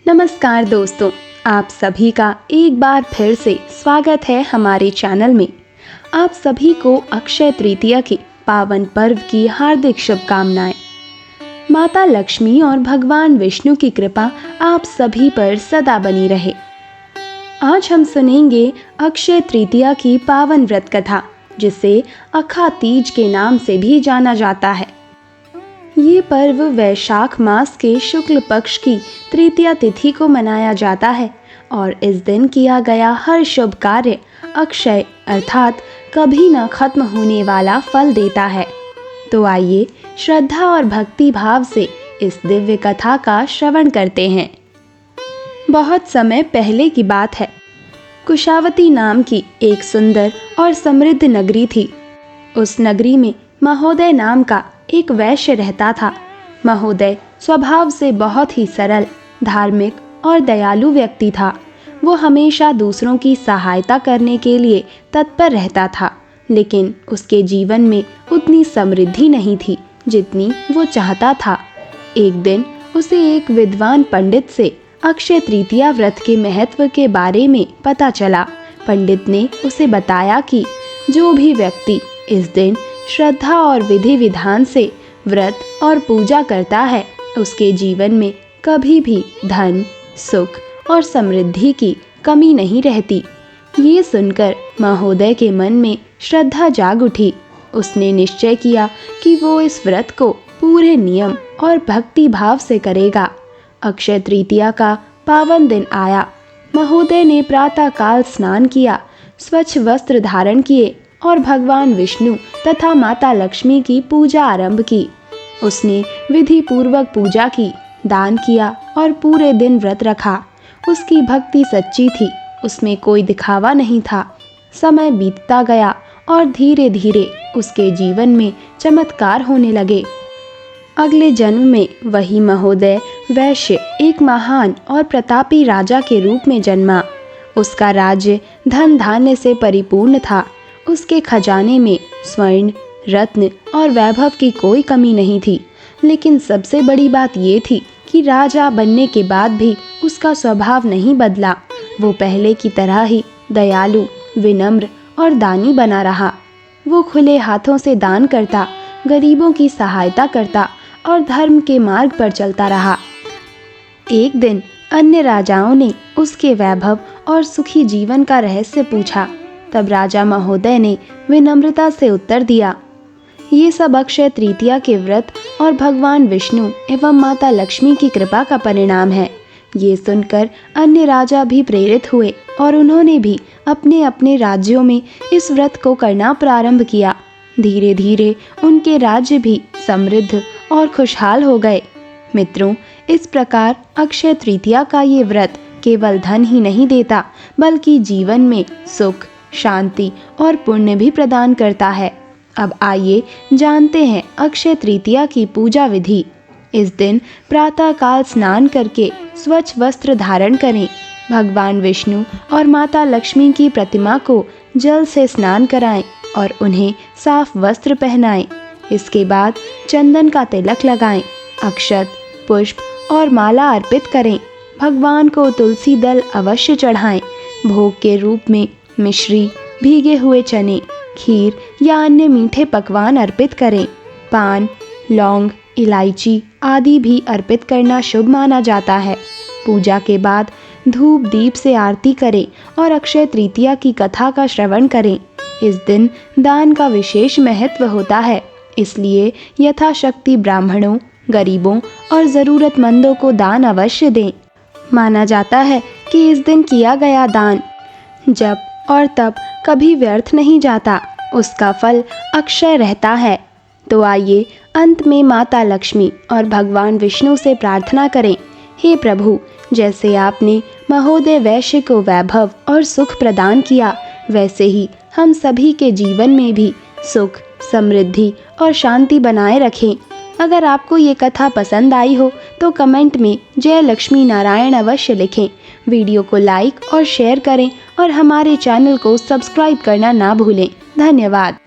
नमस्कार दोस्तों, आप सभी का एक बार फिर से स्वागत है हमारे चैनल में। आप सभी को अक्षय तृतीया के पावन पर्व की हार्दिक शुभकामनाएं। माता लक्ष्मी और भगवान विष्णु की कृपा आप सभी पर सदा बनी रहे। आज हम सुनेंगे अक्षय तृतीया की पावन व्रत कथा, जिसे अखा तीज के नाम से भी जाना जाता है। ये पर्व वैशाख मास के शुक्ल पक्ष की तृतीया तिथि को मनाया जाता है और इस दिन किया गया हर शुभ कार्य अक्षय अर्थात कभी न खत्म होने वाला फल देता है। तो आइए श्रद्धा और भक्ति भाव से इस दिव्य कथा का श्रवण करते हैं। बहुत समय पहले की बात है। कुशावती नाम की एक सुंदर और समृद्ध नगरी थी। उस नगरी में महोदय नाम का एक वैश्य रहता था। महोदय स्वभाव से बहुत ही सरल, धार्मिक और दयालु व्यक्ति था। वो हमेशा दूसरों की सहायता करने के लिए तत्पर रहता था, लेकिन उसके जीवन में उतनी समृद्धि नहीं थी जितनी वो चाहता था। एक दिन उसे एक विद्वान पंडित से अक्षय तृतीया व्रत के महत्व के बारे में पता चला। पंडित ने उसे बताया कि जो भी व्यक्ति इस दिन श्रद्धा और विधि विधान से व्रत और पूजा करता है, उसके जीवन में कभी भी धन, सुख और समृद्धि की कमी नहीं रहती। ये सुनकर महोदय के मन में श्रद्धा जाग उठी। उसने निश्चय किया कि वो इस व्रत को पूरे नियम और भक्ति भाव से करेगा। अक्षय तृतीया का पावन दिन आया। महोदय ने प्रातः काल स्नान किया, स्वच्छ वस्त्र धारण किए और भगवान विष्णु तथा माता लक्ष्मी की पूजा आरंभ की। उसने विधि पूर्वक पूजा की, दान किया और पूरे दिन व्रत रखा। उसकी भक्ति सच्ची थी, उसमें कोई दिखावा नहीं था। समय बीतता गया और धीरे धीरे उसके जीवन में चमत्कार होने लगे। अगले जन्म में वही महोदय वैश्य एक महान और प्रतापी राजा के रूप में जन्मा। उसका राज्य धन धान्य से परिपूर्ण था। उसके खजाने में स्वर्ण, रत्न और वैभव की कोई कमी नहीं थी। लेकिन सबसे बड़ी बात ये थी कि राजा बनने के बाद भी उसका स्वभाव नहीं बदला। वो पहले की तरह ही दयालु, विनम्र और दानी बना रहा। वो खुले हाथों से दान करता, गरीबों की सहायता करता और धर्म के मार्ग पर चलता रहा। एक दिन अन्य राजाओं ने उसके वैभव और सुखी जीवन का रहस्य पूछा। तब राजा महोदय ने विनम्रता से उत्तर दिया, ये सब अक्षय तृतीया के व्रत और भगवान विष्णु एवं माता लक्ष्मी की कृपा का परिणाम है। ये सुनकर अन्य राजा भी प्रेरित हुए और उन्होंने भी अपने अपने राज्यों में इस व्रत को करना प्रारंभ किया। धीरे धीरे उनके राज्य भी समृद्ध और खुशहाल हो गए। मित्रों, इस प्रकार अक्षय तृतीया का ये व्रत केवल धन ही नहीं देता, बल्कि जीवन में सुख, शांति और पुण्य भी प्रदान करता है। अब आइए जानते हैं अक्षय तृतीया की पूजा विधि। इस दिन प्रातः काल स्नान करके स्वच्छ वस्त्र धारण करें। भगवान विष्णु और माता लक्ष्मी की प्रतिमा को जल से स्नान कराएं और उन्हें साफ वस्त्र पहनाएं। इसके बाद चंदन का तिलक लगाएं, अक्षत, पुष्प और माला अर्पित करें। भगवान को तुलसी दल अवश्य चढ़ाएं। भोग के रूप में मिश्री, भीगे हुए चने, खीर या अन्य मीठे पकवान अर्पित करें। पान, लौंग, इलायची आदि भी अर्पित करना शुभ माना जाता है। पूजा के बाद धूप दीप से आरती करें और अक्षय तृतीया की कथा का श्रवण करें। इस दिन दान का विशेष महत्व होता है, इसलिए यथाशक्ति ब्राह्मणों, गरीबों और ज़रूरतमंदों को दान अवश्य दें। माना जाता है कि इस दिन किया गया दान जब और तब कभी व्यर्थ नहीं जाता, उसका फल अक्षय रहता है। तो आइए अंत में माता लक्ष्मी और भगवान विष्णु से प्रार्थना करें, हे प्रभु, जैसे आपने महोदय वैश्य को वैभव और सुख प्रदान किया, वैसे ही हम सभी के जीवन में भी सुख, समृद्धि और शांति बनाए रखें। अगर आपको ये कथा पसंद आई हो तो कमेंट में जय लक्ष्मी नारायण अवश्य लिखें। वीडियो को लाइक और शेयर करें और हमारे चैनल को सब्सक्राइब करना ना भूलें। धन्यवाद।